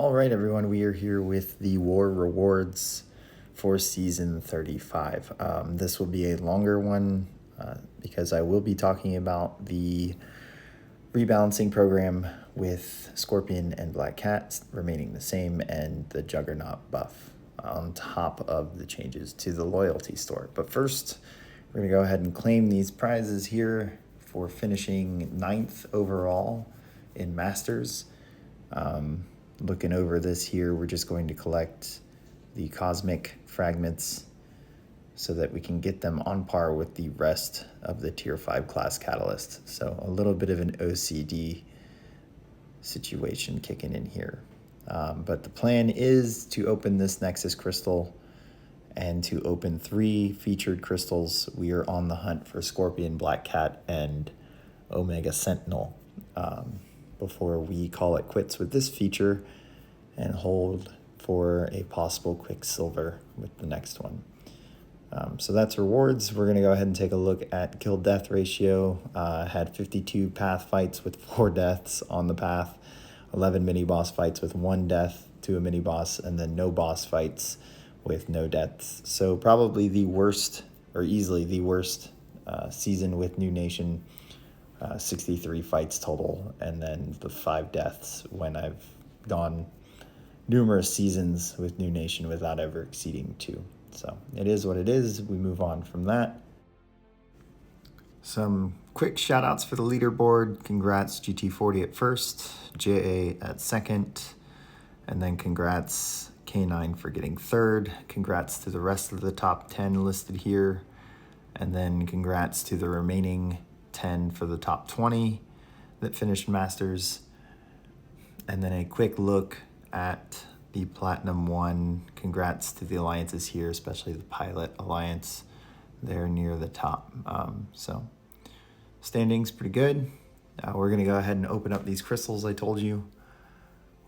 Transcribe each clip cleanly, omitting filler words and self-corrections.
All right, everyone, we are here with the War Rewards for Season 35. This will be a longer one because I will be talking about the rebalancing program with Scorpion and Black Cat remaining the same and the Juggernaut buff on top of the changes to the loyalty store. But first, we're going to go ahead and claim these prizes here for finishing 9th overall in Masters. Looking over this here, we're just going to collect the cosmic fragments so that we can get them on par with the rest of the tier 5 class catalyst. So a little bit of an OCD situation kicking in here. But the plan is to open this Nexus crystal and to open 3 featured crystals. We are on the hunt for Scorpion, Black Cat, and Omega Sentinel before we call it quits with this feature and hold for a possible Quicksilver with the next one. So that's rewards. We're going to go ahead and take a look at kill death ratio. Had 52 path fights with 4 deaths on the path, 11 mini boss fights with 1 death to a mini boss, and then no boss fights with no deaths. So probably the worst, or easily the worst season with New Nation. 63 fights total, and then the 5 deaths when I've gone numerous seasons with New Nation without ever exceeding 2. So it is what it is. We move on from that. Some quick shout outs for the leaderboard. Congrats GT40 at first, JA at second, and then congrats K9 for getting third. Congrats to the rest of the top 10 listed here, and then congrats to the remaining 10 for the top 20 that finished Masters. And then a quick look at the Platinum 1. Congrats to the alliances here, especially the Pilot Alliance. They're near the top. So standings pretty good. We're going to go ahead and open up these crystals I told you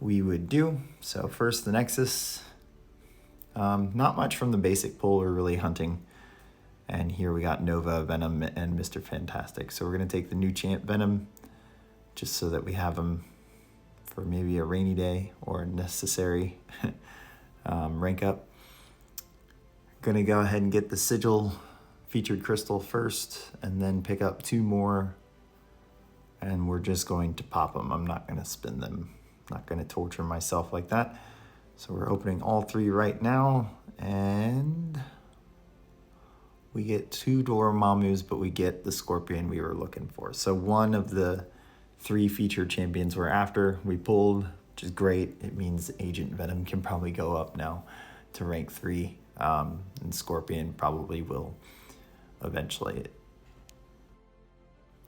we would do. So first, the Nexus. Not much from the basic pool we're really hunting. And here we got Nova, Venom, and Mr. Fantastic. So we're going to take the new champ Venom just so that we have him for maybe a rainy day or a necessary rank up. Going to go ahead and get the Sigil featured crystal first and then pick up 2 more. And we're just going to pop them. I'm not going to spin them. Not going to torture myself like that. So we're opening all 3 right now. And we get 2 Dormammus, but we get the Scorpion we were looking for. So one of the 3 featured champions we're after, we pulled, which is great. It means Agent Venom can probably go up now to rank 3, and Scorpion probably will eventually.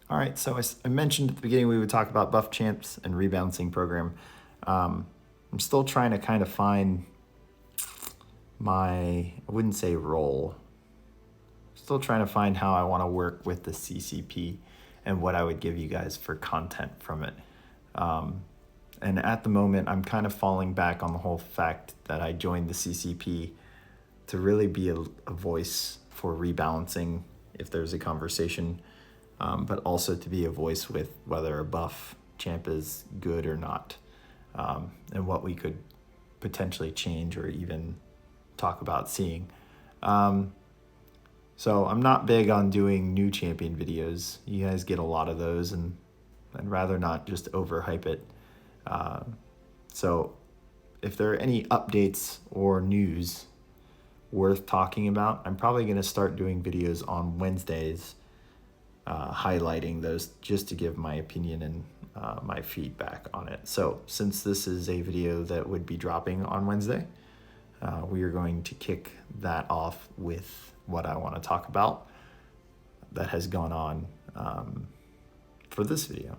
All right, so I mentioned at the beginning we would talk about buff champs and rebalancing program. I'm still trying to kind of find my, I wouldn't say role, still trying to find how I want to work with the CCP and what I would give you guys for content from it. And at the moment, I'm kind of falling back on the whole fact that I joined the CCP to really be a voice for rebalancing if there's a conversation, but also to be a voice with whether a buff champ is good or not, and what we could potentially change or even talk about seeing. So I'm not big on doing new champion videos. You guys get a lot of those, and I'd rather not just overhype it. So if there are any updates or news worth talking about, I'm probably going to start doing videos on Wednesdays, highlighting those just to give my opinion and my feedback on it. So since this is a video that would be dropping on Wednesday, we are going to kick that off with what I want to talk about that has gone on for this video.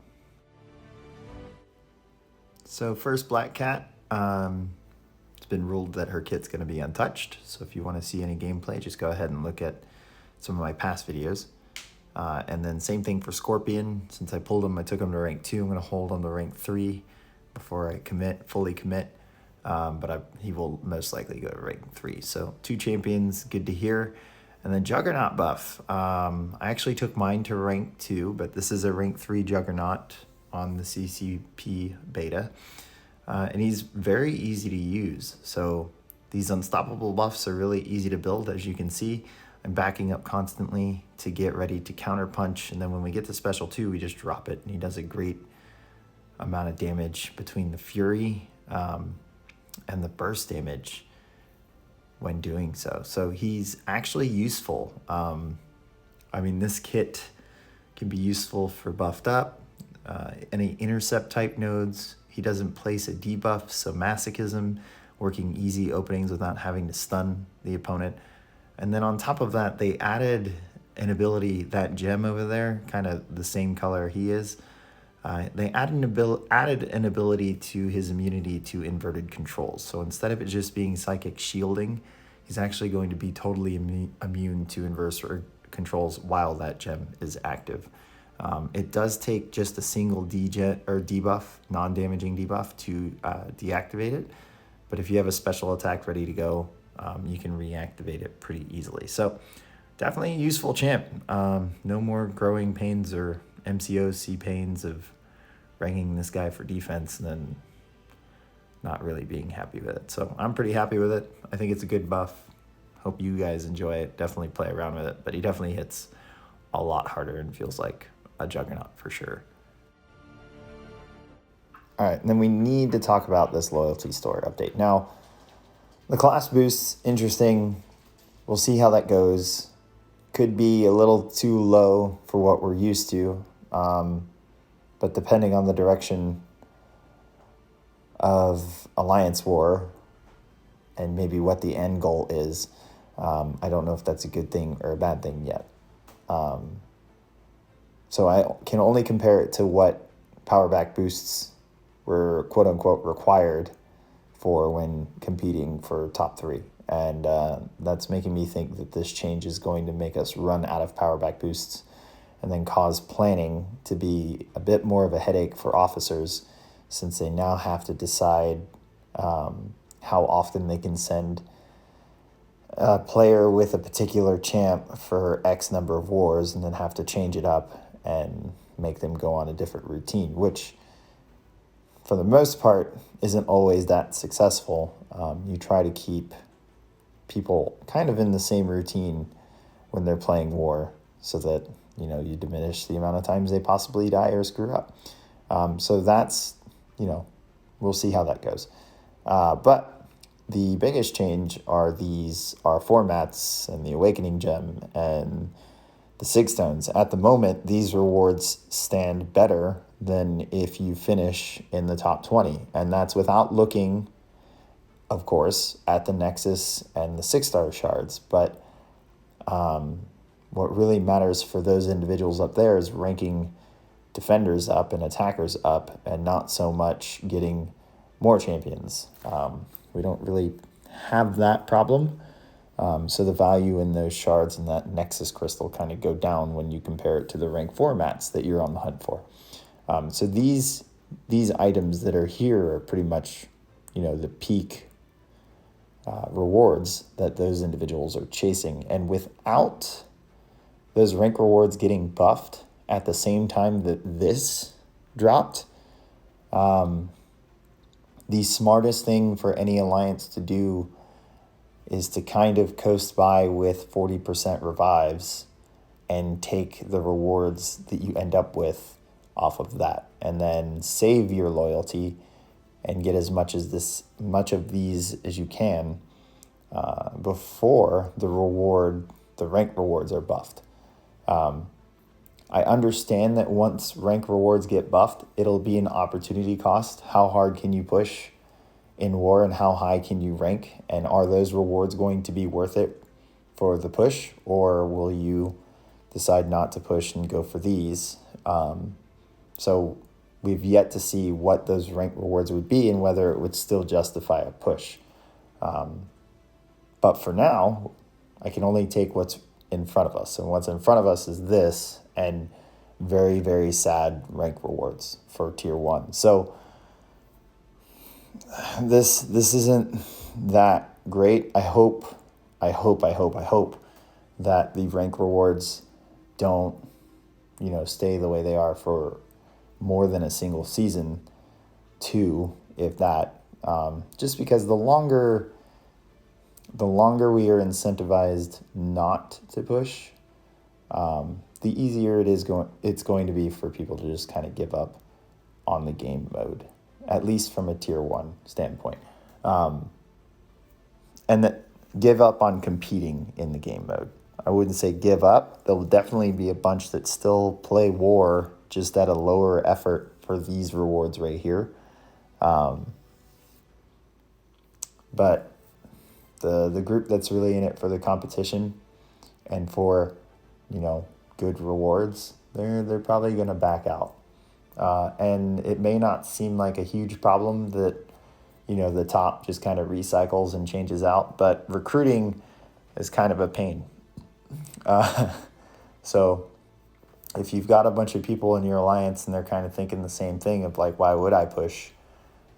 So first, Black Cat. It's been ruled that her kit's going to be untouched. So if you want to see any gameplay, just go ahead and look at some of my past videos. And then same thing for Scorpion. Since I pulled him, I took him to rank 2. I'm going to hold him to rank 3 before I fully commit. But he will most likely go to rank 3. So 2 champions, good to hear. And then Juggernaut buff. I actually took mine to rank 2, but this is a rank 3 Juggernaut on the CCP beta. and he's very easy to use. So these unstoppable buffs are really easy to build, as you can see. I'm backing up constantly to get ready to counter punch, and then when we get to special 2, we just drop it, and he does a great amount of damage between the fury and the burst damage when doing so. So he's actually useful. I mean, this kit can be useful for buffed up, any intercept type nodes. He doesn't place a debuff, so masochism, working easy openings without having to stun the opponent. And then on top of that, they added an ability, that gem over there, kind of the same color he is. They added an ability to his immunity to inverted controls. So instead of it just being psychic shielding, he's actually going to be totally immune to inverse controls while that gem is active. It does take just a single debuff, non-damaging debuff, to deactivate it. But if you have a special attack ready to go, you can reactivate it pretty easily. So definitely a useful champ. No more growing pains or MCOC pains of ranking this guy for defense and then not really being happy with it. So I'm pretty happy with it. I think it's a good buff. Hope you guys enjoy it. Definitely play around with it. But he definitely hits a lot harder and feels like a juggernaut for sure. All right, and then we need to talk about this loyalty store update. Now, the class boosts, interesting. We'll see how that goes. Could be a little too low for what we're used to. But depending on the direction of Alliance War and maybe what the end goal is, I don't know if that's a good thing or a bad thing yet. So I can only compare it to what power back boosts were quote unquote required for when competing for top 3. And that's making me think that this change is going to make us run out of power back boosts and then cause planning to be a bit more of a headache for officers, since they now have to decide how often they can send a player with a particular champ for X number of wars and then have to change it up and make them go on a different routine, which for the most part isn't always that successful. You try to keep people kind of in the same routine when they're playing war so that, you know, you diminish the amount of times they possibly die or screw up. So that's, you know, we'll see how that goes. But the biggest change are our formats and the Awakening Gem and the Sig Stones. At the moment, these rewards stand better than if you finish in the top 20. And that's without looking, of course, at the Nexus and the 6-star shards. But what really matters for those individuals up there is ranking defenders up and attackers up, and not so much getting more champions. We don't really have that problem. So the value in those shards and that Nexus crystal kind of go down when you compare it to the rank 4 mats that you're on the hunt for. So these items that are here are pretty much, you know, the peak rewards that those individuals are chasing. And without those rank rewards getting buffed at the same time that this dropped, the smartest thing for any alliance to do is to kind of coast by with 40% revives and take the rewards that you end up with off of that, and then save your loyalty and get as much of these as you can before the rank rewards are buffed. I understand that once rank rewards get buffed, it'll be an opportunity cost. How hard can you push in war and how high can you rank? And are those rewards going to be worth it for the push, or will you decide not to push and go for these? So we've yet to see what those rank rewards would be and whether it would still justify a push. But for now, I can only take what's in front of us. And what's in front of us is this and very, very sad rank rewards for tier 1. So this isn't that great. I hope that the rank rewards don't, stay the way they are for more than a single season. 2, if that. Just because the longer we are incentivized not to push, the easier it's going to be for people to just kind of give up on the game mode, at least from a tier 1 standpoint. And that give up on competing in the game mode. I wouldn't say give up. There'll definitely be a bunch that still play war, just at a lower effort for these rewards right here. But the group that's really in it for the competition and for, good rewards, they're probably going to back out. And it may not seem like a huge problem that, the top just kind of recycles and changes out, but recruiting is kind of a pain. So if you've got a bunch of people in your alliance and they're kind of thinking the same thing of like, why would I push?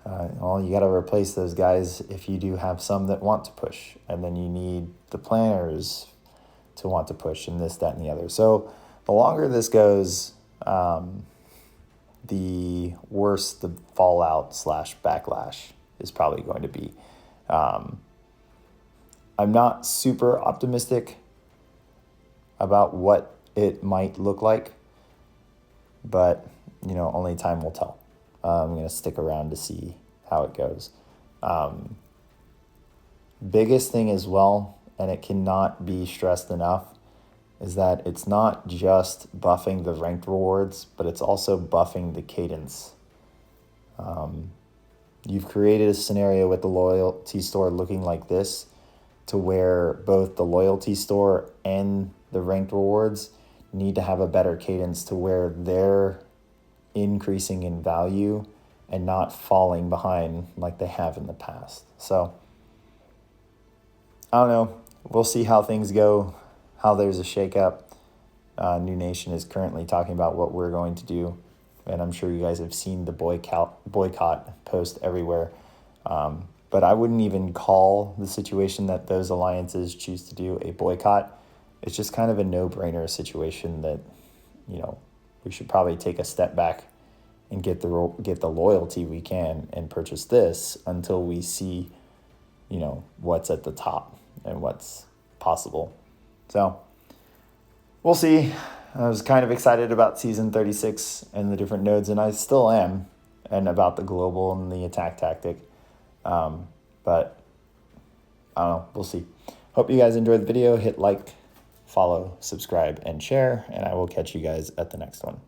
Well, you got to replace those guys if you do have some that want to push, and then you need the planners to want to push, and this, that, and the other. So the longer this goes, the worse the fallout / backlash is probably going to be. I'm not super optimistic about what it might look like, but only time will tell. I'm going to stick around to see how it goes. Biggest thing as well, and it cannot be stressed enough, is that it's not just buffing the ranked rewards, but it's also buffing the cadence. You've created a scenario with the loyalty store looking like this, to where both the loyalty store and the ranked rewards need to have a better cadence to where they're increasing in value and not falling behind like they have in the past. So I don't know. We'll see how things go, how there's a shakeup. New Nation is currently talking about what we're going to do, and I'm sure you guys have seen the boycott post everywhere. But I wouldn't even call the situation that those alliances choose to do a boycott. It's just kind of a no-brainer situation that, we should probably take a step back and get the loyalty we can and purchase this until we see, what's at the top and what's possible. So we'll see. I was kind of excited about Season 36 and the different nodes, and I still am, and about the global and the attack tactic. But I don't know. We'll see. Hope you guys enjoyed the video. Hit like, follow, subscribe, and share, and I will catch you guys at the next one.